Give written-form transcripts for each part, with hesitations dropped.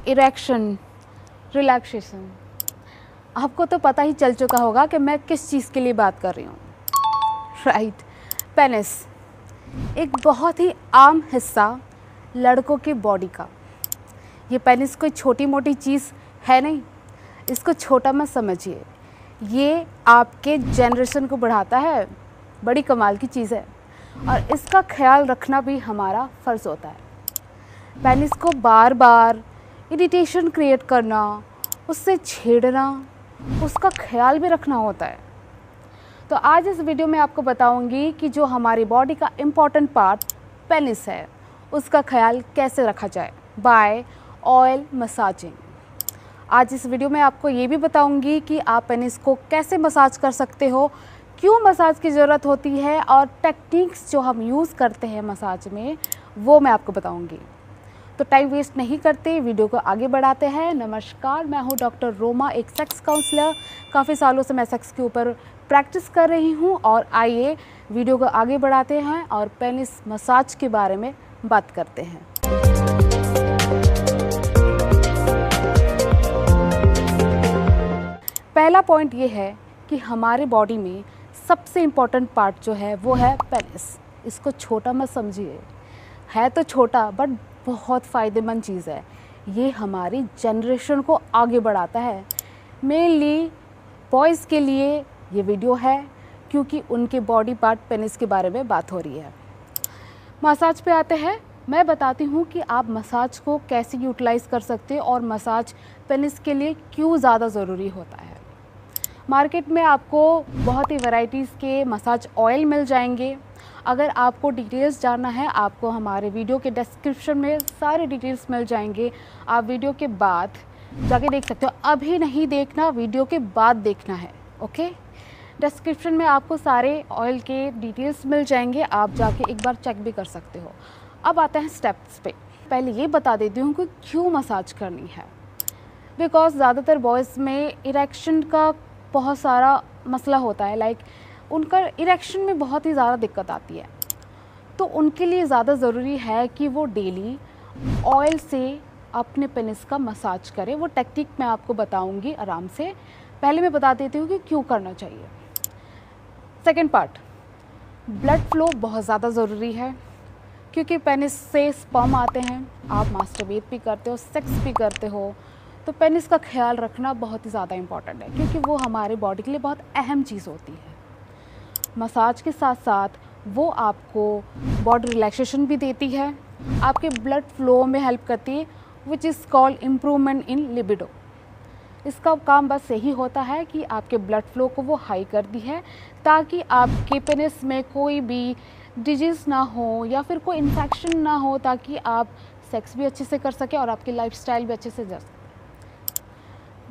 Erection, relaxation. आपको तो पता ही चल चुका होगा कि मैं किस चीज़ के लिए बात कर रही हूँ। राइट, पेनिस एक बहुत ही आम हिस्सा लड़कों की बॉडी का। ये पेनिस कोई छोटी मोटी चीज़ है नहीं, इसको छोटा मत समझिए। ये आपके जनरेशन को बढ़ाता है, बड़ी कमाल की चीज़ है और इसका ख्याल रखना भी हमारा फ़र्ज़ होता है। पेनिस को बार बार इरिटेशन क्रिएट करना, उससे छेड़ना, उसका ख्याल भी रखना होता है। तो आज इस वीडियो में आपको बताऊंगी कि जो हमारी बॉडी का इम्पॉर्टेंट पार्ट पेनिस है, उसका ख्याल कैसे रखा जाए बाय ऑयल मसाजिंग। आज इस वीडियो में आपको ये भी बताऊंगी कि आप पेनिस को कैसे मसाज कर सकते हो, क्यों मसाज की ज़रूरत होती है और टेक्निक्स जो हम यूज़ करते हैं मसाज में वो मैं आपको बताऊंगी। तो टाइम वेस्ट नहीं करते, वीडियो को आगे बढ़ाते हैं। नमस्कार, मैं हूं डॉक्टर रोमा, एक सेक्स काउंसलर। काफ़ी सालों से मैं सेक्स के ऊपर प्रैक्टिस कर रही हूं और आइए वीडियो को आगे बढ़ाते हैं और पेनिस मसाज के बारे में बात करते हैं। पहला पॉइंट ये है कि हमारे बॉडी में सबसे इम्पॉर्टेंट पार्ट जो है वो है पेनिस। इसको छोटा मत समझिए, है तो छोटा बट बहुत फ़ायदेमंद चीज़ है। ये हमारी जनरेशन को आगे बढ़ाता है। मेनली बॉयज़ के लिए ये वीडियो है क्योंकि उनके बॉडी पार्ट पेनिस के बारे में बात हो रही है। मसाज पे आते हैं। मैं बताती हूँ कि आप मसाज को कैसे यूटिलाइज़ कर सकते हैं और मसाज पेनिस के लिए क्यों ज़्यादा ज़रूरी होता है। मार्केट में आपको बहुत ही वैरायटीज़ के मसाज ऑयल मिल जाएंगे। अगर आपको डिटेल्स जानना है, आपको हमारे वीडियो के डिस्क्रिप्शन में सारे डिटेल्स मिल जाएंगे। आप वीडियो के बाद जाके देख सकते हो, अभी नहीं देखना, वीडियो के बाद देखना है। ओके, डिस्क्रिप्शन में आपको सारे ऑयल के डिटेल्स मिल जाएंगे, आप जाके एक बार चेक भी कर सकते हो। अब आते हैं स्टेप्स पे। पहले ये बता देती हूँ कि क्यों मसाज करनी है। बिकॉज ज़्यादातर बॉयज़ में इरेक्शन का बहुत सारा मसला होता है, लाइक उनका इरेक्शन में बहुत ही ज़्यादा दिक्कत आती है। तो उनके लिए ज़्यादा ज़रूरी है कि वो डेली ऑयल से अपने पेनिस का मसाज करें। वो टेक्निक मैं आपको बताऊंगी आराम से। पहले मैं बता देती हूँ कि क्यों करना चाहिए। सेकंड पार्ट, ब्लड फ्लो बहुत ज़्यादा ज़रूरी है क्योंकि पेनिस से स्पर्म आते हैं। आप मास्टरबेट भी करते हो, सेक्स भी करते हो, तो पेनिस का ख्याल रखना बहुत ही ज़्यादा इम्पॉर्टेंट है क्योंकि वो हमारे बॉडी के लिए बहुत अहम चीज़ होती है। मसाज के साथ साथ वो आपको बॉडी रिलैक्सेशन भी देती है, आपके ब्लड फ्लो में हेल्प करती है, which is called improvement in libido. इसका काम बस यही होता है कि आपके ब्लड फ्लो को वो हाई कर दी है ताकि आपके पेनिस में कोई भी डिजीज़ ना हो या फिर कोई इन्फेक्शन ना हो, ताकि आप सेक्स भी अच्छे से कर सकें और आपकी लाइफस्टाइल भी अच्छे से जा सके।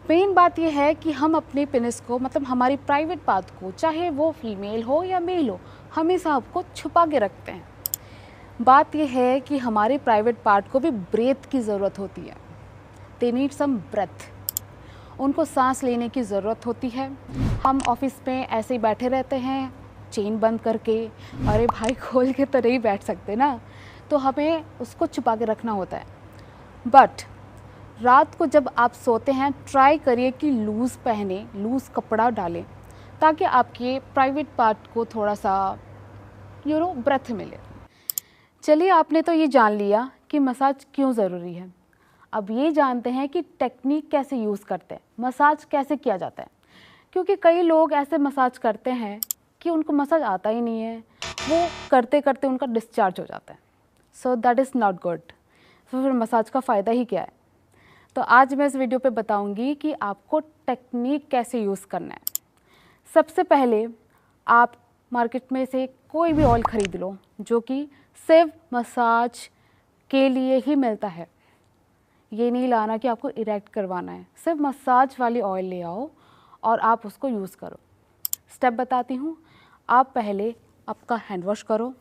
मेन बात यह है कि हम अपने पेनिस को, मतलब हमारी प्राइवेट पार्ट को, चाहे वो फीमेल हो या मेल हो, हमेशा आपको छुपा के रखते हैं। बात यह है कि हमारे प्राइवेट पार्ट को भी ब्रेथ की ज़रूरत होती है। दे नीड सम ब्रेथ, उनको सांस लेने की ज़रूरत होती है। हम ऑफिस में ऐसे ही बैठे रहते हैं चेन बंद करके, अरे भाई खोल के तो नहीं बैठ सकते ना, तो हमें उसको छुपा के रखना होता है। बट रात को जब आप सोते हैं, ट्राई करिए कि लूज़ पहने, लूज़ कपड़ा डालें ताकि आपके प्राइवेट पार्ट को थोड़ा सा ब्रेथ मिले। चलिए, आपने तो ये जान लिया कि मसाज क्यों ज़रूरी है। अब ये जानते हैं कि टेक्निक कैसे यूज़ करते हैं, मसाज कैसे किया जाता है। क्योंकि कई लोग ऐसे मसाज करते हैं कि उनको मसाज आता ही नहीं है, वो करते करते उनका डिस्चार्ज हो जाता है। So that is not good. तो फिर मसाज का फ़ायदा ही क्या है। तो आज मैं इस वीडियो पे बताऊंगी कि आपको टेक्निक कैसे यूज़ करना है। सबसे पहले आप मार्केट में से कोई भी ऑयल ख़रीद लो जो कि सिर्फ मसाज के लिए ही मिलता है। ये नहीं लाना कि आपको इरेक्ट करवाना है, सिर्फ मसाज वाली ऑयल ले आओ और आप उसको यूज़ करो। स्टेप बताती हूँ। आप पहले आपका हैंड वॉश करो।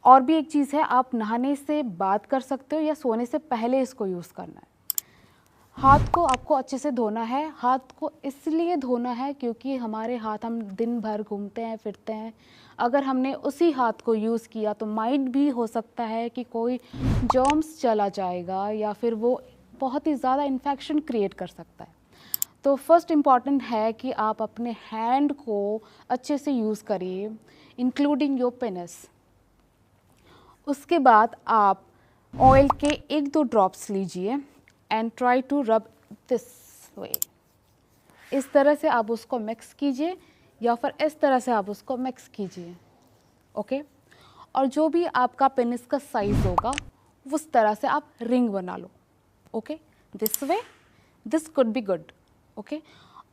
और भी एक चीज़ है, आप नहाने से बात कर सकते हो या सोने से पहले इसको यूज़ करना है। हाथ को आपको अच्छे से धोना है। हाथ को इसलिए धोना है क्योंकि हमारे हाथ, हम दिन भर घूमते हैं फिरते हैं, अगर हमने उसी हाथ को यूज़ किया तो माइट भी हो सकता है कि कोई जर्म्स चला जाएगा या फिर वो बहुत ही ज़्यादा इन्फेक्शन क्रिएट कर सकता है। तो फर्स्ट इम्पॉर्टेंट है कि आप अपने हैंड को अच्छे से यूज़ करिए, इंक्लूडिंग योर पेनिस। उसके बाद आप ऑयल के 1-2 ड्रॉप्स लीजिए and try to rub this way. इस तरह से आप उसको मिक्स कीजिए या फिर इस तरह से आप उसको मिक्स कीजिए, ओके। और जो भी आपका पेनिस का साइज़ होगा उस तरह से आप रिंग बना लो, okay. This way, this could be good, okay.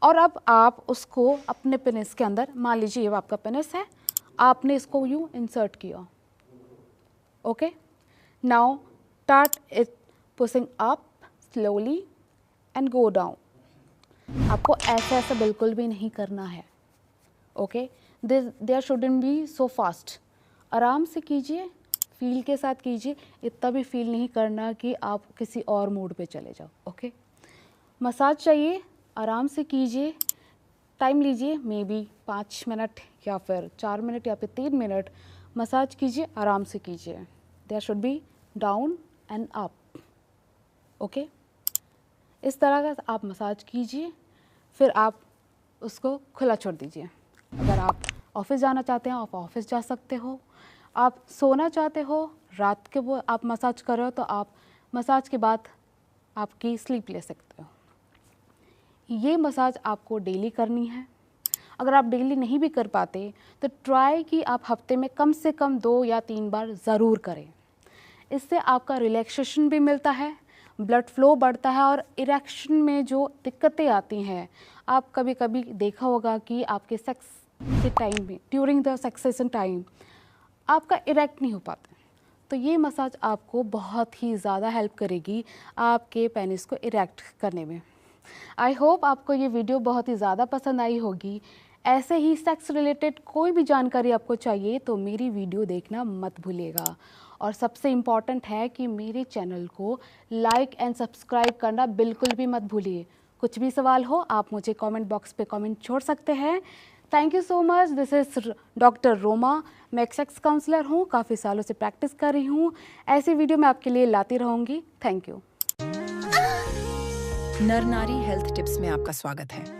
और अब आप उसको अपने पेनिस के अंदर, मान लीजिए ये आपका पेनिस है, आपने इसको यूँ इंसर्ट किया, okay. Now start it pushing up slowly and go down. आपको ऐसा ऐसा बिल्कुल भी नहीं करना है, okay. There shouldn't be so fast. आराम से कीजिए, फील के साथ कीजिए, इतना भी फील नहीं करना कि आप किसी और मूड पे चले जाओ, ओके। मसाज चाहिए, आराम से कीजिए, टाइम लीजिए, मे बी 5 मिनट या फिर 4 मिनट या फिर 3 मिनट मसाज कीजिए, आराम से कीजिए। There should be down and up, okay. इस तरह का आप मसाज कीजिए, फिर आप उसको खुला छोड़ दीजिए। अगर आप ऑफिस जाना चाहते हैं आप ऑफिस जा सकते हो, आप सोना चाहते हो रात के वो आप मसाज कर रहे हो तो आप मसाज के बाद आपकी स्लीप ले सकते हो। ये मसाज आपको डेली करनी है। अगर आप डेली नहीं भी कर पाते तो ट्राई कि आप हफ्ते में कम से कम 2 या 3 बार ज़रूर करें। इससे आपका रिलैक्सेशन भी मिलता है, ब्लड फ्लो बढ़ता है और इरेक्शन में जो दिक्कतें आती हैं, आप कभी कभी देखा होगा कि आपके सेक्स के टाइम में, ड्यूरिंग द सेक्सेशन टाइम आपका इरेक्ट नहीं हो पाता, तो ये मसाज आपको बहुत ही ज़्यादा हेल्प करेगी आपके पेनिस को इरेक्ट करने में। आई होप आपको ये वीडियो बहुत ही ज़्यादा पसंद आई होगी। ऐसे ही सेक्स रिलेटेड कोई भी जानकारी आपको चाहिए तो मेरी वीडियो देखना मत भूलिएगा। और सबसे इम्पॉर्टेंट है कि मेरे चैनल को लाइक एंड सब्सक्राइब करना बिल्कुल भी मत भूलिए। कुछ भी सवाल हो आप मुझे कमेंट बॉक्स पे कमेंट छोड़ सकते हैं। Thank you so much. This is doctor Roma. मैं एक सेक्स काउंसलर हूँ, काफ़ी सालों से प्रैक्टिस कर रही हूँ। ऐसी वीडियो मैं आपके लिए लाती रहूँगी। Thank you. नर नारी हेल्थ टिप्स में आपका स्वागत है।